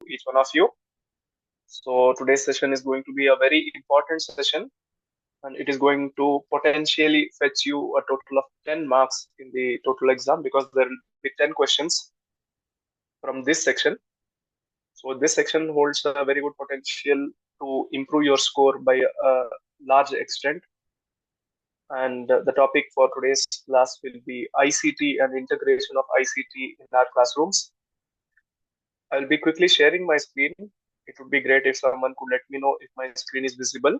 each one of you. So today's session is going to be a very important session, and it is going to potentially fetch you a total of 10 marks in the total exam because there will be 10 questions from this section. So this section holds a very good potential to improve your score by a large extent. And the topic for today's class will be ICT and integration of ICT in our classrooms. I'll be quickly sharing my screen. It would be great if someone could let me know if my screen is visible.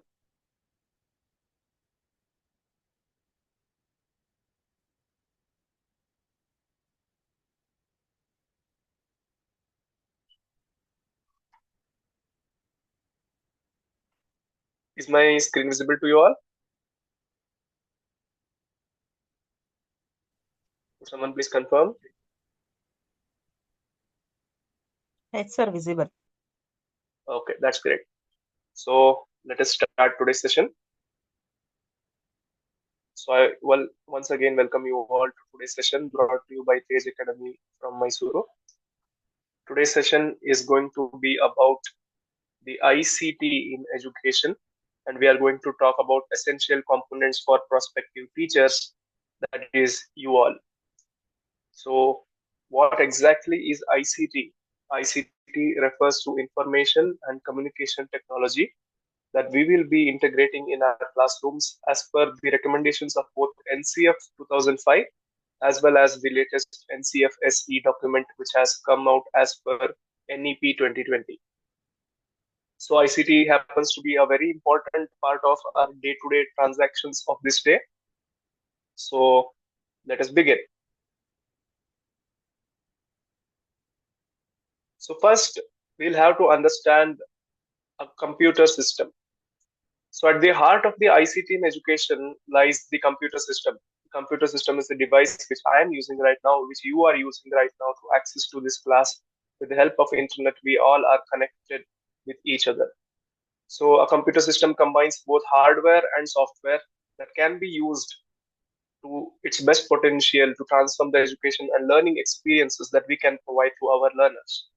Is my screen visible to you all? Could someone please confirm? Yes, sir, visible. Okay, that's great. So let us start today's session. So I once again welcome you all to today's session brought to you by Tej Academy from Mysuru. Today's session is going to be about the ICT in education, and we are going to talk about essential components for prospective teachers, that is you all. So what exactly is ICT? ICT refers to information and communication technology that we will be integrating in our classrooms as per the recommendations of both NCF 2005 as well as the latest NCF SE document which has come out as per NEP 2020. So ICT happens to be a very important part of our day-to-day transactions of this day. So let us begin. So first, we'll have to understand a computer system. So at the heart of the ICT in education lies the computer system. The computer system is the device which I am using right now, which you are using right now to access to this class. With the help of internet, we all are connected with each other. So a computer system combines both hardware and software that can be used to its best potential to transform the education and learning experiences that we can provide to our learners.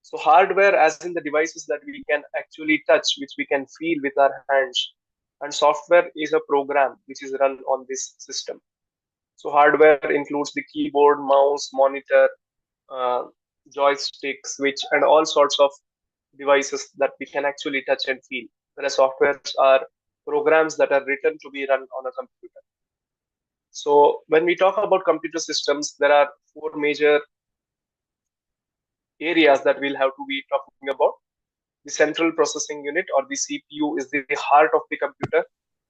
So hardware as in the devices that we can actually touch, which we can feel with our hands. And software is a program which is run on this system. So hardware includes the keyboard, mouse, monitor, uh, joystick, switch, and all sorts of devices that we can actually touch and feel. Whereas softwares are programs that are written to be run on a computer. So when we talk about computer systems, there are four major areas that we'll have to be talking about. The central processing unit or the CPU is the heart of the computer,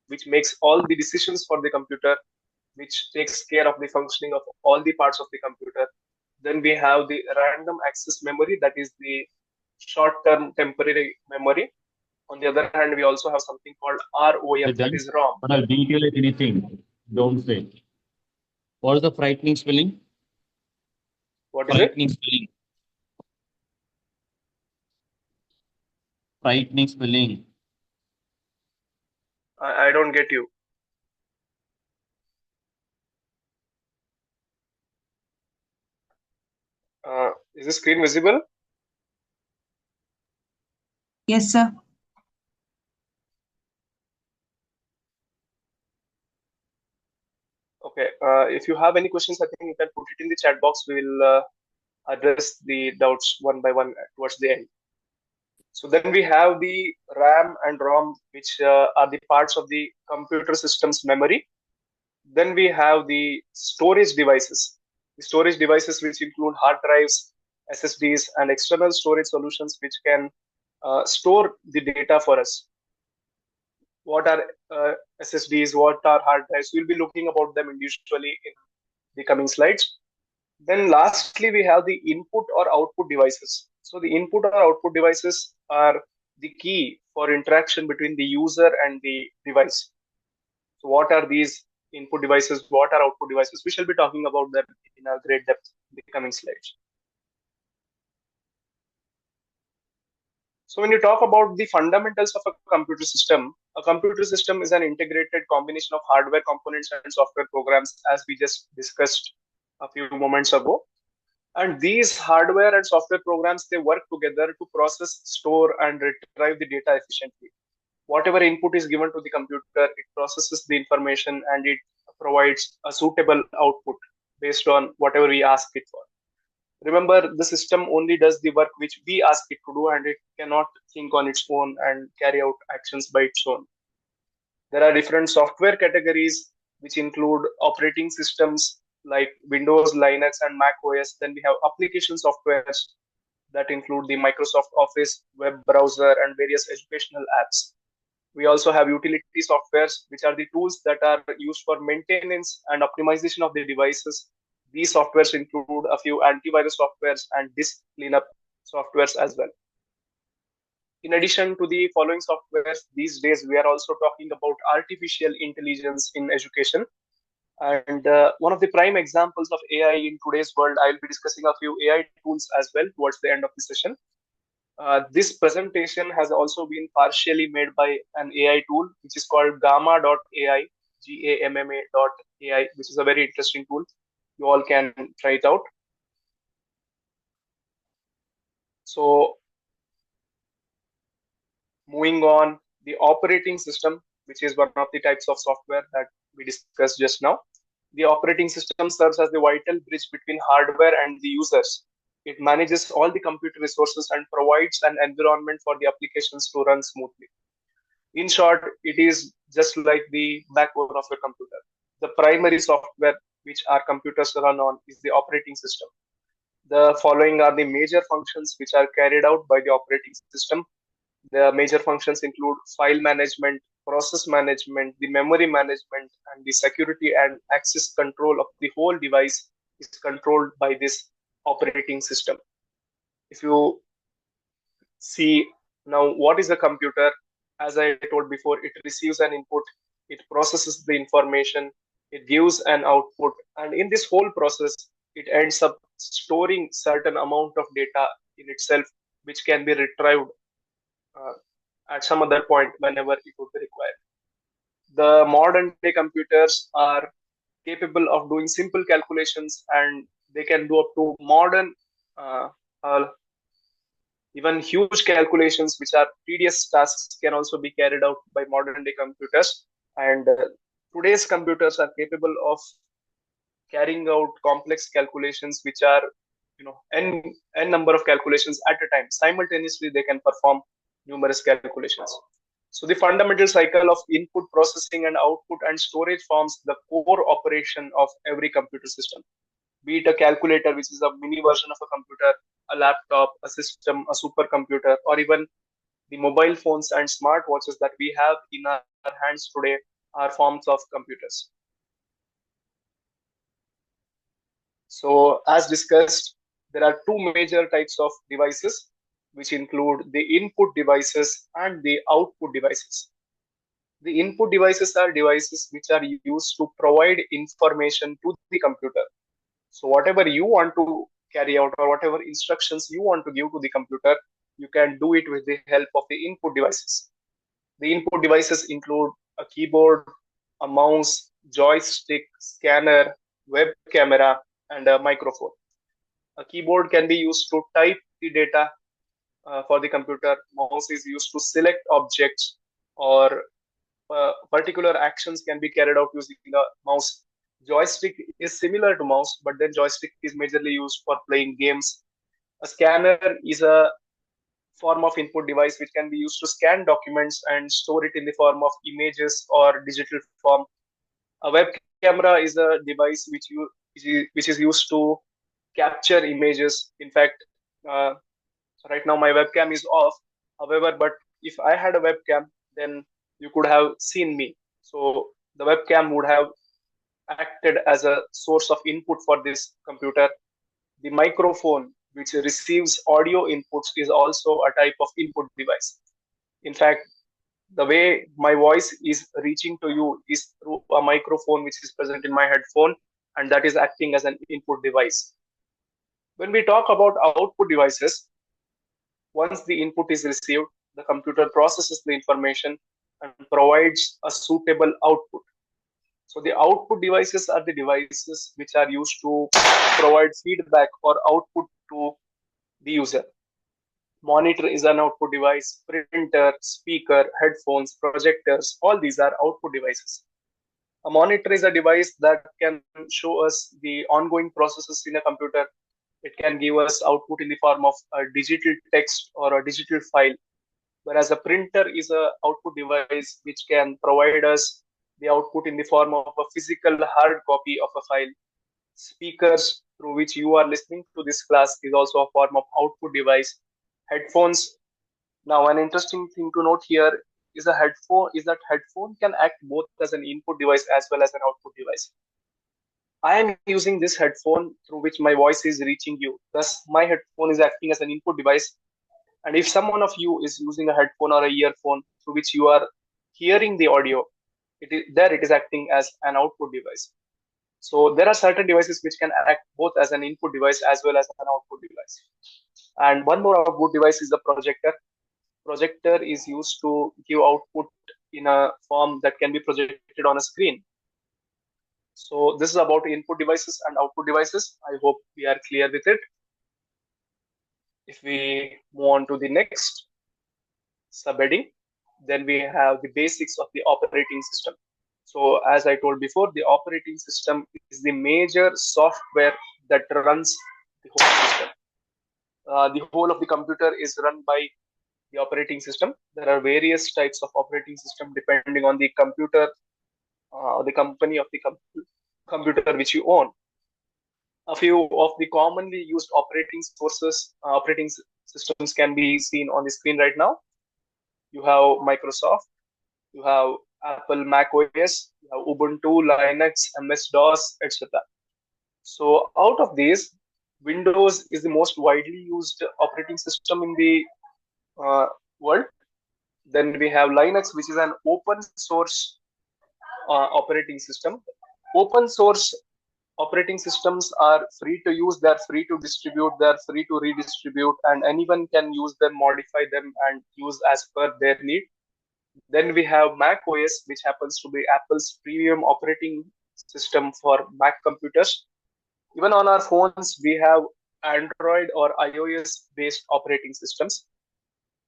which makes all the decisions for the computer, which takes care of the functioning of all the parts of the computer. Then we have the random access memory, that is the short-term temporary memory. On the other hand, we also have something called ROM, that Then, is ROM. when I detail anything, don't say. What is the frightening spelling? What is it? Frightening spelling. Frightening spelling. I don't get you. Is the screen visible? Yes, sir. Okay. If you have any questions, I think you can put it in the chat box. We will address the doubts one by one towards the end. So then we have the RAM and ROM, which are the parts of the computer system's memory. Then we have the storage devices. The storage devices which include hard drives, SSDs, and external storage solutions which can store the data for us. What are SSDs? What are hard drives? We'll be looking about them individually in the coming slides. Then lastly, we have the input or output devices. So the input or output devices are the key for interaction between the user and the device. So what are these input devices? What are output devices? We shall be talking about them in a great depth in the coming slides. So when you talk about the fundamentals of a computer system is an integrated combination of hardware components and software programs, as we just discussed a few moments ago. And these hardware and software programs, they work together to process, store, and retrieve the data efficiently. Whatever input is given to the computer, it processes the information and it provides a suitable output based on whatever we ask it for. Remember, the system only does the work which we ask it to do, and it cannot think on its own and carry out actions by its own. There are different software categories which include operating systems like Windows, Linux, and Mac OS. Then we have application softwares that include the Microsoft Office, web browser, and various educational apps. We also have utility softwares, which are the tools that are used for maintenance and optimization of the devices. These softwares include a few antivirus softwares and disk cleanup softwares as well. In addition to the following softwares, these days we are also talking about artificial intelligence in education. And one of the prime examples of AI in today's world, I'll be discussing a few AI tools as well towards the end of the session. This presentation has also been partially made by an AI tool, which is called Gamma.ai, GAMMA.ai, which is a very interesting tool. You all can try it out. So moving on, the operating system, which is one of the types of software that we discussed just now. The operating system serves as the vital bridge between hardware and the users. It manages all the computer resources and provides an environment for the applications to run smoothly. In short, it is just like the backbone of your computer. The primary software which our computers run on is the operating system. The following are the major functions which are carried out by the operating system. The major functions include file management, process management, the memory management, and the security and access control of the whole device is controlled by this operating system. If you see now, what is a computer? As I told before, it receives an input, it processes the information, it gives an output, and in this whole process, it ends up storing certain amount of data in itself, which can be retrieved uh, at some other point whenever it would be required. The modern day computers are capable of doing simple calculations, and they can do up to modern, uh, uh, even huge calculations, which are tedious tasks, can also be carried out by modern day computers. And today's computers are capable of carrying out complex calculations, which are, n number of calculations at a time. Simultaneously, they can perform numerous calculations. So the fundamental cycle of input processing and output and storage forms the core operation of every computer system. Be it a calculator, which is a mini version of a computer, a laptop, a system, a supercomputer, or even the mobile phones and smartwatches that we have in our hands today are forms of computers. So, as discussed, there are two major types of devices, which include the input devices and the output devices. The input devices are devices which are used to provide information to the computer. So whatever you want to carry out or whatever instructions you want to give to the computer, you can do it with the help of the input devices. The input devices include a keyboard, a mouse, joystick, scanner, web camera, and a microphone. A keyboard can be used to type the data for the computer. Mouse is used to select objects, or particular actions can be carried out using a mouse. Joystick is similar to mouse, but then joystick is majorly used for playing games. A scanner is a form of input device which can be used to scan documents and store it in the form of images or digital form. A web camera is a device which is used to capture images. In fact, uh, right now my webcam is off. However, but if I had a webcam, then you could have seen me. So the webcam would have acted as a source of input for this computer. The microphone, which receives audio inputs, is also a type of input device. In fact, the way my voice is reaching to you is through a microphone which is present in my headphone, and that is acting as an input device. When we talk about output devices, once the input is received, the computer processes the information and provides a suitable output. So the output devices are the devices which are used to provide feedback or output to the user. Monitor is an output device, printer, speaker, headphones, projectors, all these are output devices. A monitor is a device that can show us the ongoing processes in a computer. It can give us output in the form of a digital text or a digital file, whereas a printer is a output device which can provide us the output in the form of a physical hard copy of a file. Speakers through which you are listening to this class is also a form of output device. Headphones. Now, an interesting thing to note here is that headphone can act both as an input device as well as an output device. I am using this headphone through which my voice is reaching you. Thus, my headphone is acting as an input device. And if someone of you is using a headphone or a earphone through which you are hearing the audio, it is acting as an output device. So there are certain devices which can act both as an input device as well as an output device. And one more output device is the projector. Projector is used to give output in a form that can be projected on a screen. So this is about input devices and output devices. I hope we are clear with it. If we move on to the next subheading, then we have the basics of the operating system. So as I told before, the operating system is the major software that runs the whole system. The whole of the computer is run by the operating system. There are various types of operating system depending on the computer, the company of the computer which you own. A few of the commonly used operating systems can be seen on the screen right now. You have Microsoft, you have Apple Mac OS, you have Ubuntu, Linux, MS-DOS, etc. So out of these, Windows is the most widely used operating system in the world. Then we have Linux, which is an open source operating system. Open source operating systems are free to use, they're free to distribute, they're free to redistribute, and anyone can use them, modify them, and use as per their need. Then we have Mac OS, which happens to be Apple's premium operating system for Mac computers. Even on our phones, we have Android or iOS based operating systems.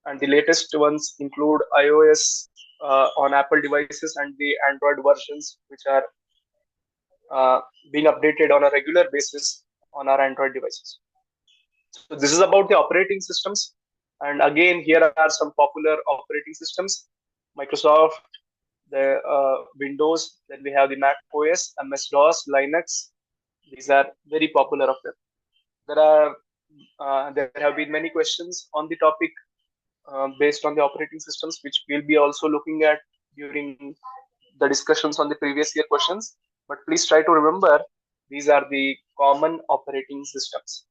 And the latest ones include iOS on Apple devices and the Android versions, which are being updated on a regular basis on our Android devices. So this is about the operating systems. And again, here are some popular operating systems: Microsoft, the Windows, then we have the Mac OS, MS-DOS, Linux. These are very popular of them. There have been many questions on the topic based on the operating systems, which we'll be also looking at during the discussions on the previous year questions. But please try to remember, these are the common operating systems.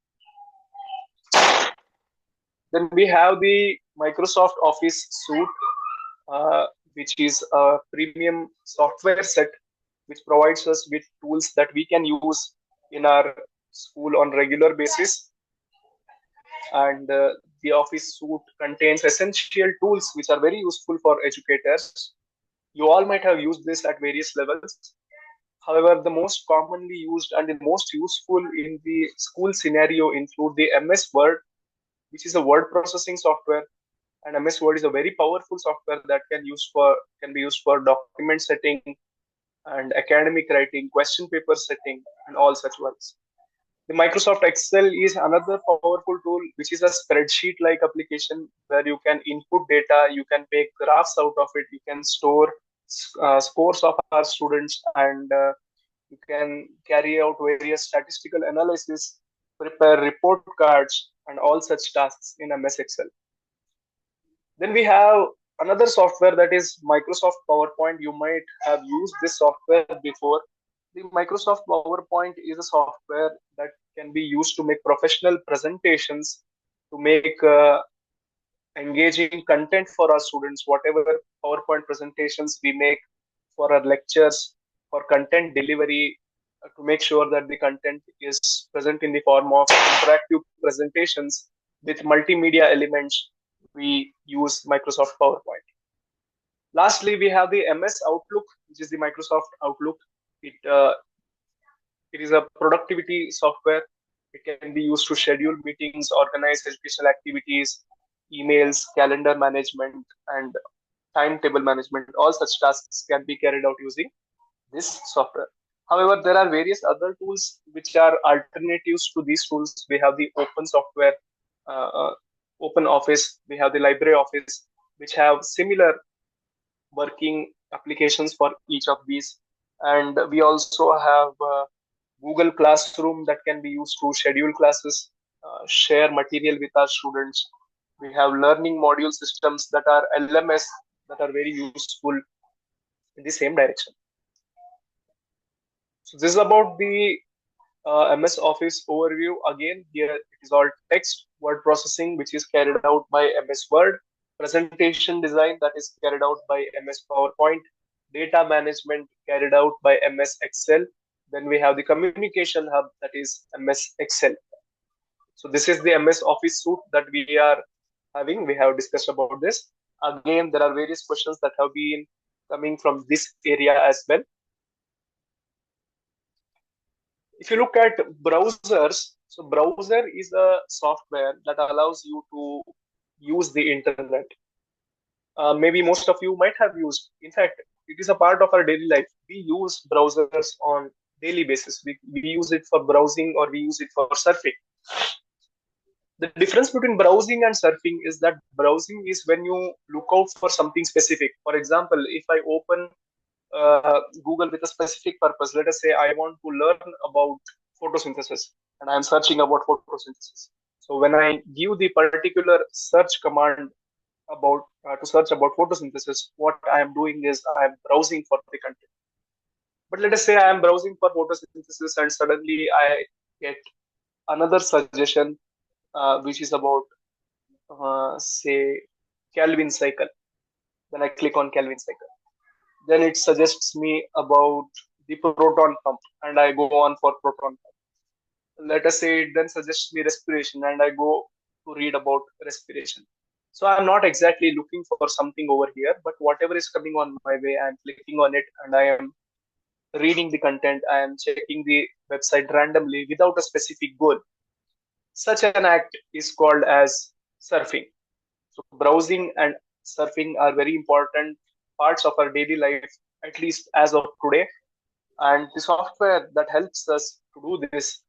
Then we have the Microsoft Office suite, which is a premium software set which provides us with tools that we can use in our school on regular basis. And the Office suite contains essential tools which are very useful for educators. You all might have used this at various levels. However, the most commonly used and the most useful in the school scenario include the MS Word, which is a word processing software. And MS Word is a very powerful software that can be used for document setting and academic writing, question paper setting, and all such works. The Microsoft Excel is another powerful tool, which is a spreadsheet-like application where you can input data, you can make graphs out of it, you can store scores of our students, and you can carry out various statistical analysis, prepare report cards, and all such tasks in MS Excel. Then we have another software that is Microsoft PowerPoint. You might have used this software before. The Microsoft PowerPoint is a software that can be used to make professional presentations, to make engaging content for our students, whatever PowerPoint presentations we make for our lectures, for content delivery, to make sure that the content is present in the form of interactive presentations with multimedia elements. We use Microsoft PowerPoint. Lastly, we have the MS Outlook, which is the Microsoft Outlook. It it is a productivity software. It can be used to schedule meetings, organize educational activities, emails, calendar management, and timetable management. All such tasks can be carried out using this software. However, there are various other tools which are alternatives to these tools. We have the open software, uh, uh, open office. We have the library office, which have similar working applications for each of these. And we also have Google Classroom that can be used to schedule classes, share material with our students. We have learning module systems that are LMS that are very useful in the same direction. So this is about the MS Office overview. Again, here it is all text, word processing, which is carried out by MS Word, presentation design that is carried out by MS PowerPoint, data management carried out by MS Excel. Then we have the communication hub that is MS Excel. So this is the MS Office suite that we are having. We have discussed about this. Again, there are various questions that have been coming from this area as well. If you look at browsers, so browser is a software that allows you to use the internet. Maybe most of you might have used. In fact, it is a part of our daily life. We use browsers on daily basis. We use it for browsing or we use it for surfing. The difference between browsing and surfing is that browsing is when you look out for something specific. For example, if I open Google with a specific purpose. Let us say I want to learn about photosynthesis and I am searching about photosynthesis. So when I give the particular search command about to search about photosynthesis, what I am doing is I am browsing for the content. But let us say I am browsing for photosynthesis and suddenly I get another suggestion which is about say Kelvin cycle. Then I click on Kelvin cycle. Then it suggests me about the proton pump and I go on for proton pump. Let us say it then suggests me respiration and I go to read about respiration. So I'm not exactly looking for something over here, but whatever is coming on my way, I'm clicking on it and I am reading the content. I am checking the website randomly without a specific goal. Such an act is called as surfing. So browsing and surfing are very important parts of our daily life, at least as of today. And the software that helps us to do this,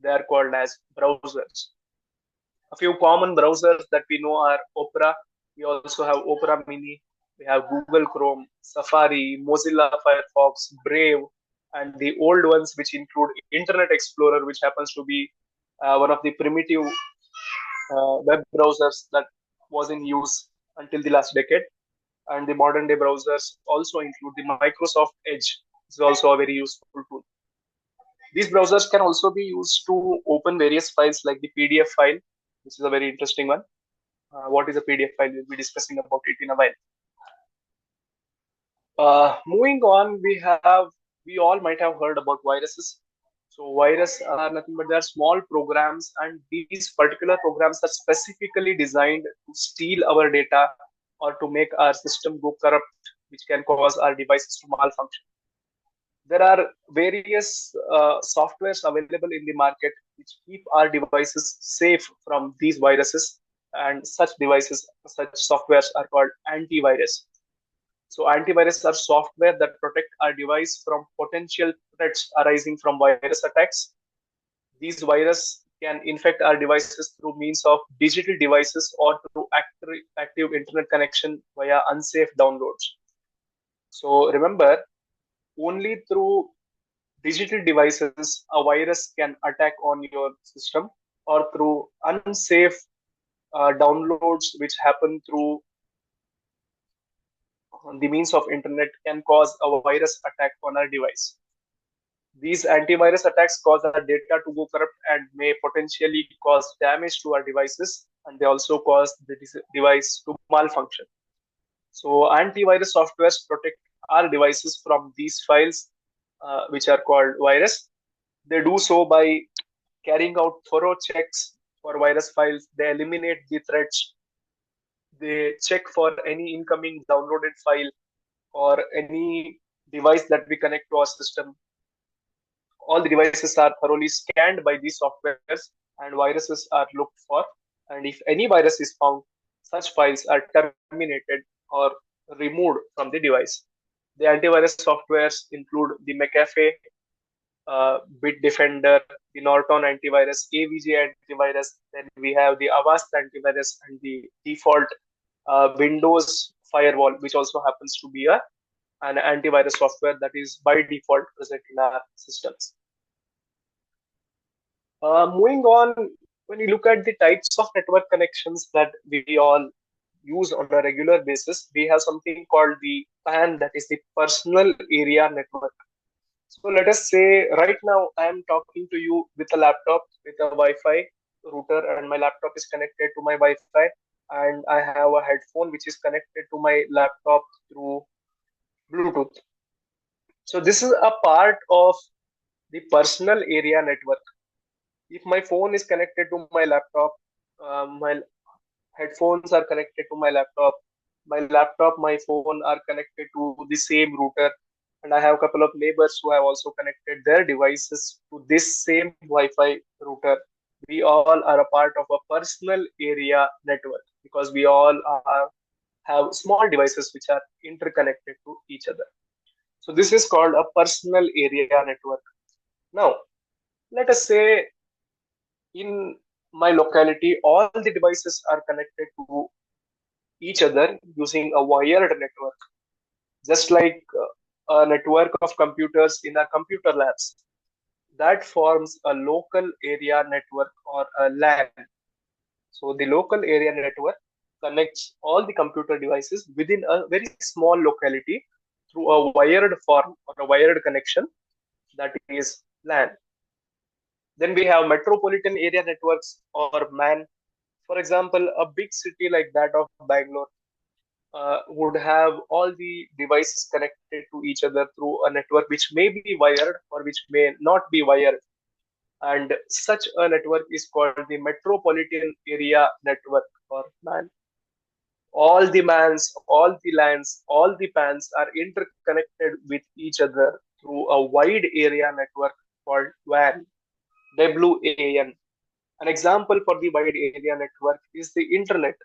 they are called as browsers. A few common browsers that we know are Opera. We also have Opera Mini. We have Google Chrome, Safari, Mozilla Firefox, Brave, and the old ones which include Internet Explorer, which happens to be one of the primitive web browsers that was in use until the last decade. And the modern day browsers also include the Microsoft Edge. This is also a very useful tool. These browsers can also be used to open various files like the PDF file, which is a very interesting one. What is a PDF file? We'll be discussing about it in a while. Moving on, we all might have heard about viruses. So viruses are nothing but they are small programs, and these particular programs are specifically designed to steal our data or to make our system go corrupt, which can cause our devices to malfunction. There are various softwares available in the market which keep our devices safe from these viruses, and such devices, such softwares are called antivirus. So antivirus are software that protect our device from potential threats arising from virus attacks. These viruses can infect our devices through means of digital devices or through active internet connection via unsafe downloads. So remember, only through digital devices a virus can attack on your system, or through unsafe downloads which happen through the means of internet can cause a virus attack on our device. These antivirus attacks cause our data to go corrupt and may potentially cause damage to our devices, and they also cause the device to malfunction. So antivirus softwares protect our devices from these files, which are called virus. They do so by carrying out thorough checks for virus files. They eliminate the threats. They check for any incoming downloaded file or any device that we connect to our system. all the devices are thoroughly scanned by these softwares and viruses are looked for. And if any virus is found, such files are terminated or removed from the device. The antivirus softwares include the McAfee, Bitdefender, the Norton antivirus, AVG antivirus. Then we have the Avast antivirus and the default Windows firewall, which also happens to be an antivirus software that is by default present in our systems. Moving on, when you look at the types of network connections that we all use on a regular basis, we have something called the PAN, that is the personal area network. So let us say right now I am talking to you with a laptop with a Wi-Fi router, and my laptop is connected to my Wi-Fi, and I have a headphone which is connected to my laptop through Bluetooth. So this is a part of the personal area network. If my phone is connected to my laptop, my headphones are connected to my laptop, my phone are connected to the same router, and I have a couple of neighbors who have also connected their devices to this same Wi-Fi router. We all are a part of a personal area network because we all have small devices which are interconnected to each other. So this is called a personal area network. Now, let us say in my locality, all the devices are connected to each other using a wired network, just like a network of computers in our computer labs. That forms a local area network or a LAN. So the local area network connects all the computer devices within a very small locality through a wired form or a wired connection, that is LAN. Then we have metropolitan area networks or MAN. For example, a big city like that of Bangalore would have all the devices connected to each other through a network which may be wired or which may not be wired. And such a network is called the metropolitan area network or MAN. All the MANs, all the LANs, all the PANs are interconnected with each other through a wide area network called WAN. WAN. An example for the wide area network is the internet.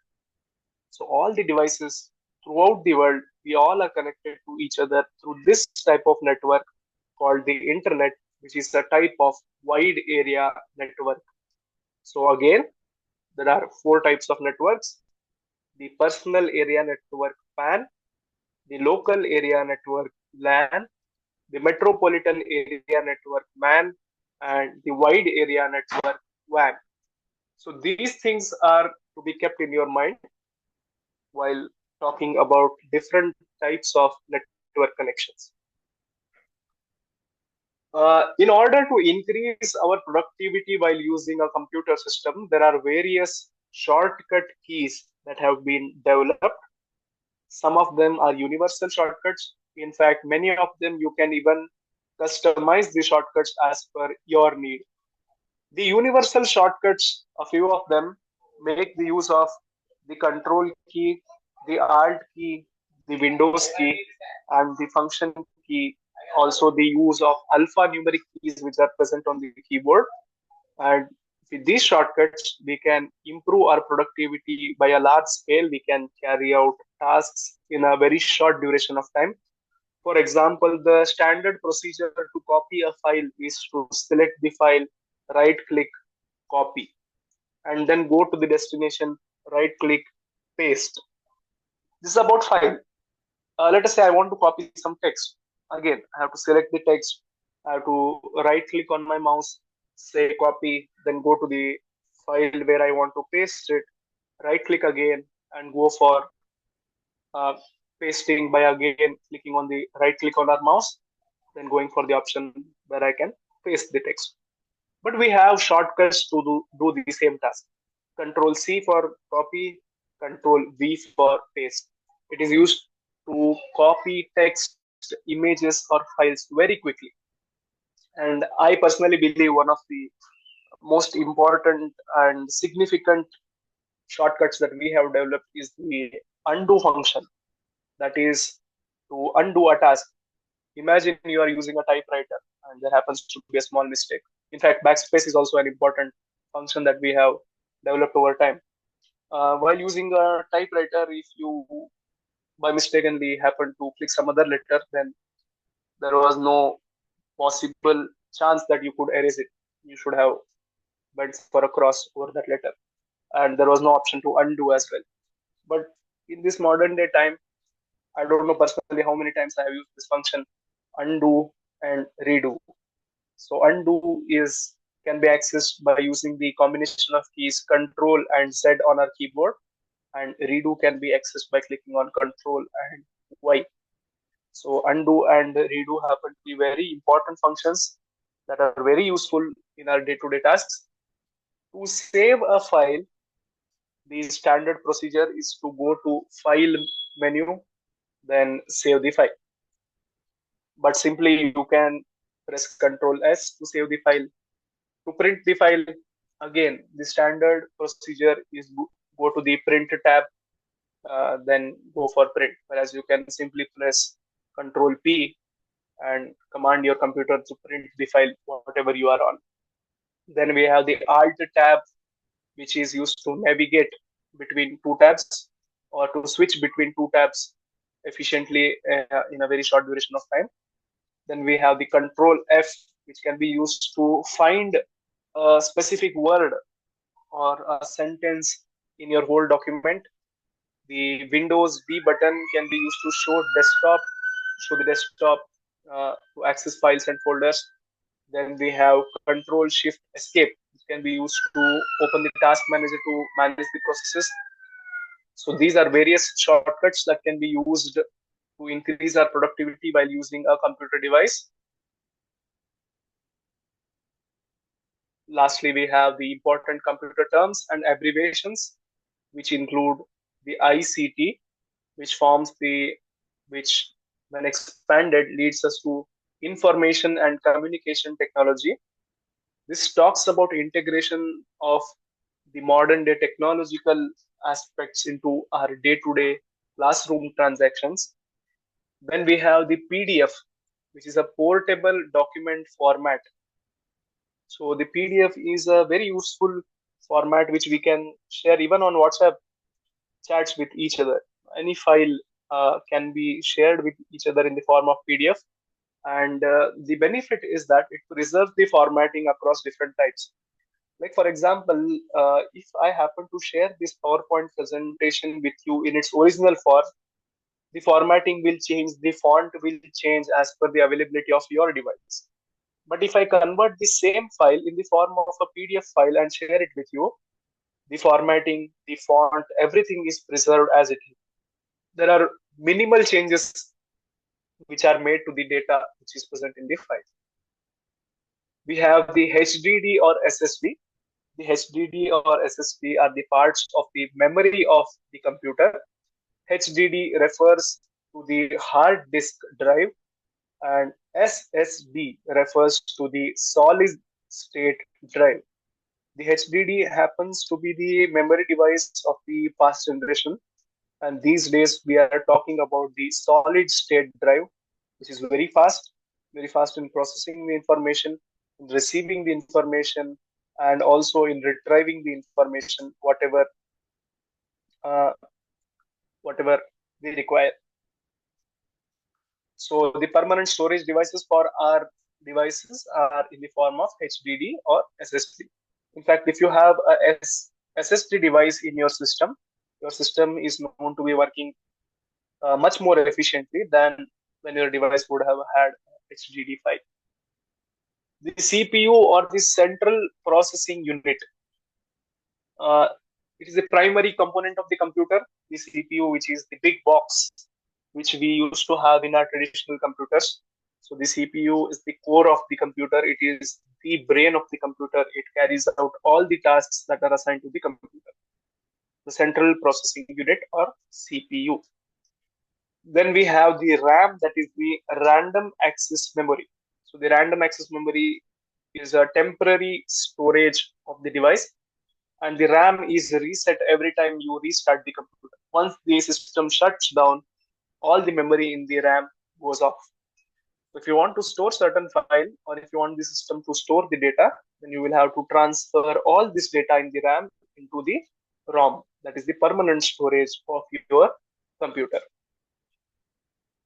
So all the devices throughout the world, we all are connected to each other through this type of network called the internet, which is a type of wide area network. So again, there are four types of networks: the personal area network PAN, the local area network LAN, the metropolitan area network MAN, and the wide area network WAN. So these things are to be kept in your mind while talking about different types of network connections. In order to increase our productivity while using a computer system, there are various shortcut keys that have been developed. Some of them are universal shortcuts. In fact, many of them you can even customize the shortcuts as per your need. The universal shortcuts, a few of them, make the use of the control key, the alt key, the Windows key, and the function key. Also, the use of alphanumeric keys which are present on the keyboard. And with these shortcuts, we can improve our productivity by a large scale. We can carry out tasks in a very short duration of time. For example, the standard procedure to copy a file is to select the file, right click, copy, and then go to the destination, right click, paste. This is about file. Let us say I want to copy some text. Again, I have to select the text. I have to right click on my mouse, say copy, then go to the file where I want to paste it, right click again, and go for uh, pasting by again clicking on the right click on our mouse, then going for the option where I can paste the text. But we have shortcuts to do the same task. Control C for copy, Control V for paste. It is used to copy text, images, or files very quickly. And I personally believe one of the most important and significant shortcuts that we have developed is the undo function. That is to undo a task. Imagine you are using a typewriter and there happens to be a small mistake. In fact, backspace is also an important function that we have developed over time. While using a typewriter, if you by mistakenly happen to click some other letter, then there was no possible chance that you could erase it. You should have went for a cross over that letter, and there was no option to undo as well. But in this modern day time, I don't know personally how many times I have used this function, undo and redo. So undo is can be accessed by using the combination of keys Control and Z on our keyboard, and redo can be accessed by clicking on Control and Y. So undo and redo happen to be very important functions that are very useful in our day-to-day tasks. To save a file, the standard procedure is to go to File menu, then save the file. But simply you can press Ctrl S to save the file. To print the file, again, the standard procedure is go to the Print tab, then go for print. Whereas you can simply press Ctrl P and command your computer to print the file, whatever you are on. Then we have the Alt tab, which is used to navigate between two tabs or to switch between two tabs efficiently in a very short duration of time. Then we have the Control F, which can be used to find a specific word or a sentence in your whole document. The Windows B button can be used to show the desktop to access files and folders. Then we have Control Shift Escape, which can be used to open the task manager to manage the processes. So these are various shortcuts that can be used to increase our productivity while using a computer device. Lastly, we have the important computer terms and abbreviations, which include the ICT, which when expanded leads us to information and communication technology. This talks about integration of the modern day technological aspects into our day-to-day classroom transactions. Then we have the PDF, which is a portable document format. So the PDF is a very useful format which we can share even on WhatsApp chats with each other. Any file can be shared with each other in the form of PDF. And the benefit is that it preserves the formatting across different types. Like, for example, if I happen to share this PowerPoint presentation with you in its original form, the formatting will change, the font will change as per the availability of your device. But if I convert the same file in the form of a PDF file and share it with you, the formatting, the font, everything is preserved as it is. There are minimal changes which are made to the data which is present in the file. We have the HDD or SSD. The HDD or SSD are the parts of the memory of the computer. HDD refers to the hard disk drive, and SSD refers to the solid state drive. The HDD happens to be the memory device of the past generation, and these days we are talking about the solid state drive, which is very fast in processing the information, in receiving the information, and also in retrieving the information, uh, whatever we require. So the permanent storage devices for our devices are in the form of HDD or SSD. In fact, if you have a SSD device in your system is known to be working much more efficiently than when your device would have had HDD file. The CPU or the central processing unit, uh, it is the primary component of the computer. The CPU, which is the big box, which we used to have in our traditional computers. So the CPU is the core of the computer. It is the brain of the computer. It carries out all the tasks that are assigned to the computer. The central processing unit or CPU. Then we have the RAM, that is the random access memory. So the random access memory is a temporary storage of the device, and the RAM is reset every time you restart the computer. Once the system shuts down, all the memory in the RAM goes off. If you want to store certain file, or if you want the system to store the data, then you will have to transfer all this data in the RAM into the ROM, that is the permanent storage of your computer.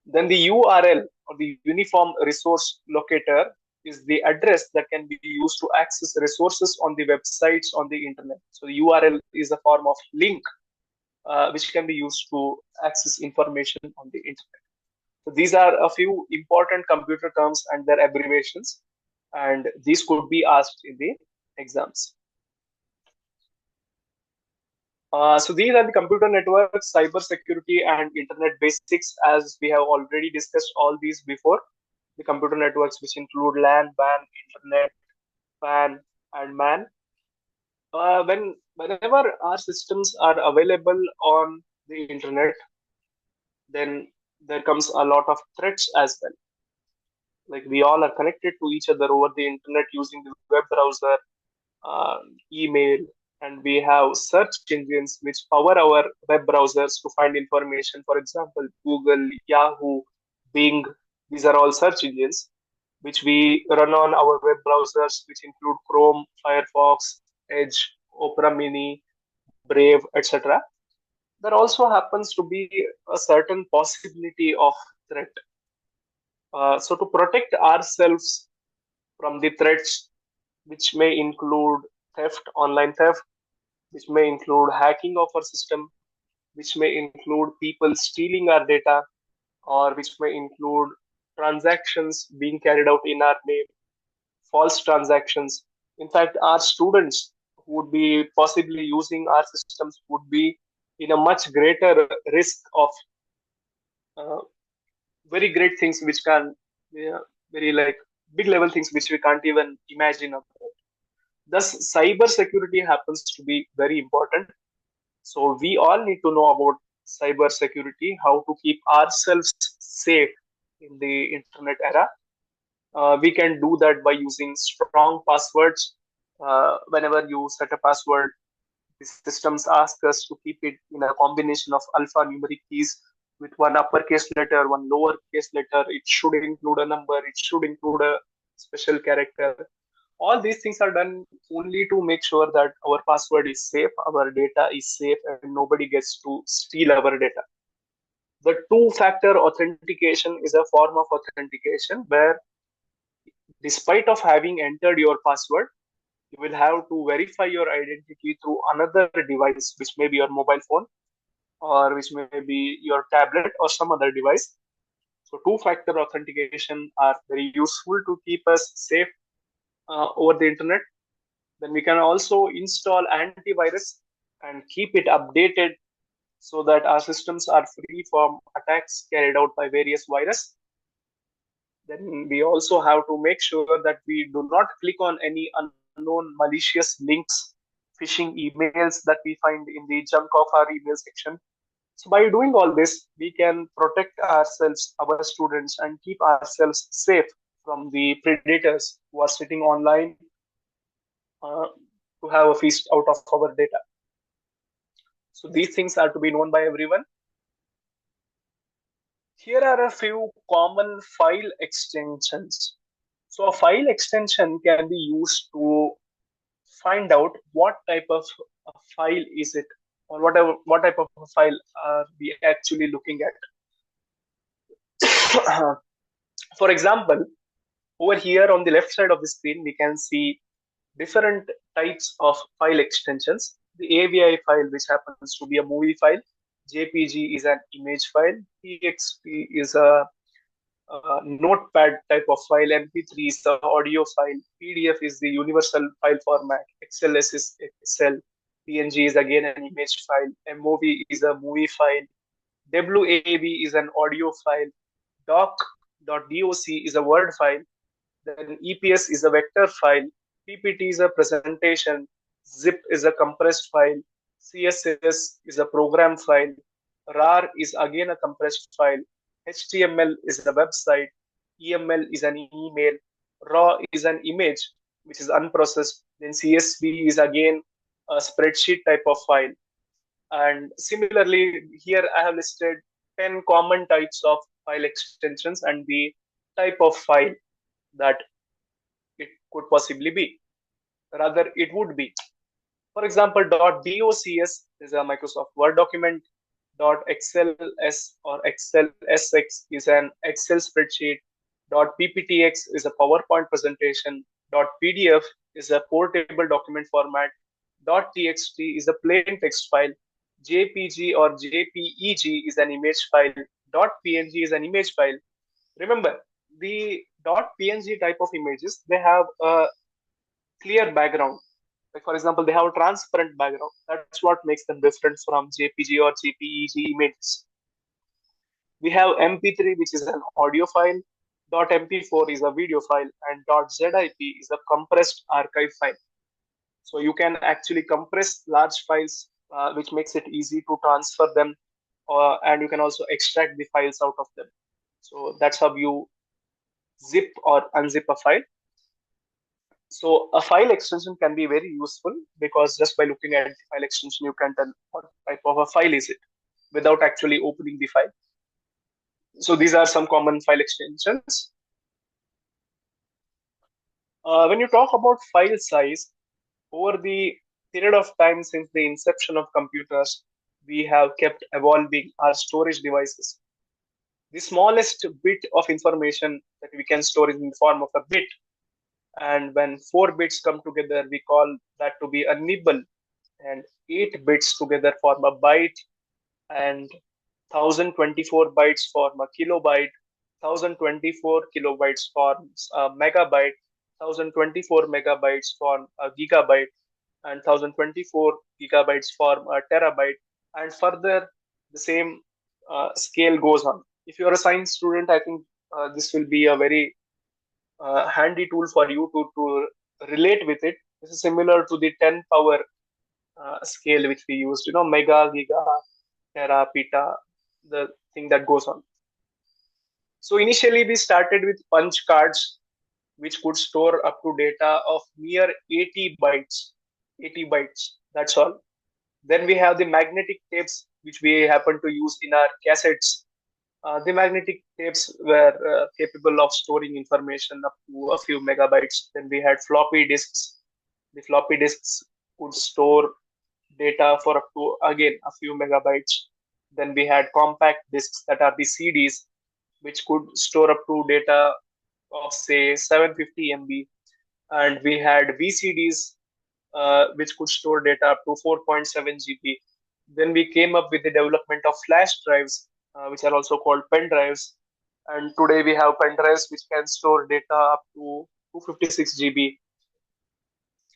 Then the URL, or the Uniform Resource Locator, is the address that can be used to access resources on the websites on the internet. So the URL is a form of link which can be used to access information on the internet. So these are a few important computer terms and their abbreviations, and these could be asked in the exams. So these are the computer networks, cyber security, and internet basics. As we have already discussed all these before, the computer networks, which include LAN, WAN, internet, PAN, and MAN. Whenever our systems are available on the internet, then there comes a lot of threats as well. Like, we all are connected to each other over the internet using the web browser, uh, email, and we have search engines which power our web browsers to find information. For example, Google, Yahoo, Bing, these are all search engines which we run on our web browsers, which include Chrome, Firefox, Edge, Opera Mini, Brave, etc. There also happens to be a certain possibility of threat. So to protect ourselves from the threats, which may include theft, online theft, which may include hacking of our system, which may include people stealing our data, or which may include transactions being carried out in our name, false transactions. In fact, our students who would be possibly using our systems would be in a much greater risk of uh, very great things which can, yeah, very like big level things which we can't even imagine about. Thus, cyber security happens to be very important. So we all need to know about cyber security, how to keep ourselves safe in the internet era. We can do that by using strong passwords. Whenever you set a password, the systems ask us to keep it in a combination of alphanumeric keys with one uppercase letter, one lowercase letter. It should include a number. It should include a special character. All these things are done only to make sure that our password is safe, our data is safe, and nobody gets to steal our data. The two-factor authentication is a form of authentication where, despite of having entered your password, you will have to verify your identity through another device, which may be your mobile phone, or which may be your tablet or some other device. So two-factor authentication are very useful to keep us safe over the internet. Then we can also install antivirus and keep it updated so that our systems are free from attacks carried out by various viruses. Then we also have to make sure that we do not click on any unknown malicious links, phishing emails that we find in the junk of our email section. So by doing all this, we can protect ourselves, our students, and keep ourselves safe from the predators who are sitting online to have a feast out of our data. So these things are to be known by everyone. Here are a few common file extensions. So a file extension can be used to find out what type of a file is it, or what type of a file are we actually looking at. For example, over here on the left side of the screen, we can see different types of file extensions. The AVI file, which happens to be a movie file. JPG is an image file. TXT is a notepad type of file. MP3 is the audio file. PDF is the universal file format. XLS is Excel. PNG is again an image file. MOV is a movie file. WAV is an audio file. Doc.doc is a word file. Then EPS is a vector file. PPT is a presentation. Zip is a compressed file. CSS is a program file. RAR is again a compressed file. HTML is a website. EML is an email. RAW is an image which is unprocessed. Then CSV is again a spreadsheet type of file. And similarly, here I have listed 10 common types of file extensions, and the type of file that it could possibly be. Rather, it would be. For example, .docs is a Microsoft Word document. .xls or XLSX is an Excel spreadsheet. .pptx is a PowerPoint presentation. .pdf is a portable document format. .txt is a plain text file. JPG or JPEG is an image file. .png is an image file. Remember, the .png type of images, they have a clear background. Like for example, they have a transparent background. That's what makes them different from JPG or JPEG images. We have MP3, which is an audio file. .mp4 is a video file, and .zip is a compressed archive file. So you can actually compress large files, which makes it easy to transfer them, and you can also extract the files out of them. So that's how you zip or unzip a file. So a file extension can be very useful because just by looking at the file extension, you can tell what type of a file is it without actually opening the file. So these are some common file extensions. When you talk about file size, over the period of time since the inception of computers, we have kept evolving our storage devices. The smallest bit of information that we can store is in the form of a bit. And when 4 bits come together, we call that to be a nibble. And 8 bits together form a byte. And 1024 bytes form a kilobyte. 1024 kilobytes forms a megabyte. 1024 megabytes form a gigabyte. And 1024 gigabytes form a terabyte. And further, the same scale goes on. If you're a science student, I think this will be a very handy tool for you to relate with it. This is similar to the 10 power scale which we used, mega, giga, tera, peta, the thing that goes on. So initially we started with punch cards, which could store up to data of mere 80 bytes. 80 bytes, that's all. Then we have the magnetic tapes, which we happen to use in our cassettes. The magnetic tapes were capable of storing information up to a few megabytes. Then we had floppy disks. The floppy disks could store data for up to, again, a few megabytes. Then we had compact disks, that are the CDs, which could store up to data of, say, 750 MB. And we had VCDs, which could store data up to 4.7 GB. Then we came up with the development of flash drives, which are also called pen drives. And today we have pen drives which can store data up to 256 GB.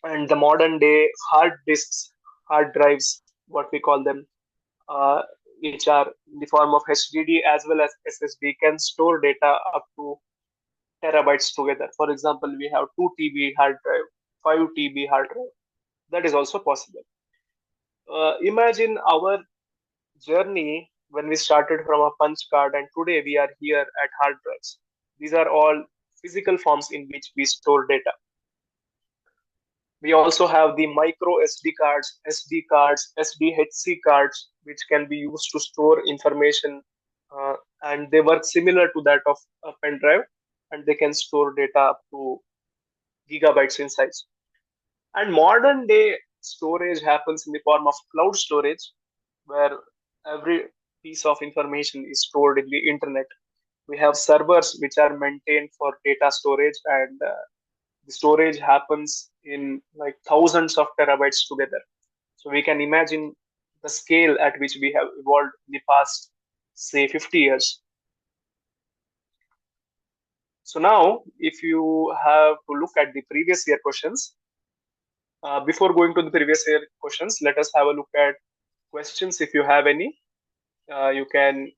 And the modern day hard disks, hard drives, what we call them, which are in the form of HDD as well as SSD, can store data up to terabytes together. For example, we have 2 TB hard drive, 5 TB hard drive. That is also possible. Imagine our journey when we started from a punch card, and today we are here at hard drives. These are all physical forms in which we store data. We also have the micro SD cards, SD cards, SDHC cards, which can be used to store information, and they work similar to that of a pen drive, and they can store data up to gigabytes in size. And modern day storage happens in the form of cloud storage, where every piece of information is stored in the internet. We have servers which are maintained for data storage, and the storage happens in like thousands of terabytes together. So we can imagine the scale at which we have evolved in the past, say, 50 years. So now, if you have to look at the previous year questions, before going to the previous year questions, let us have a look at questions. If you have any, you can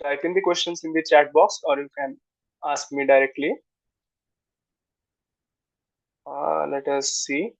type in the questions in the chat box, or you can ask me directly. Let us see.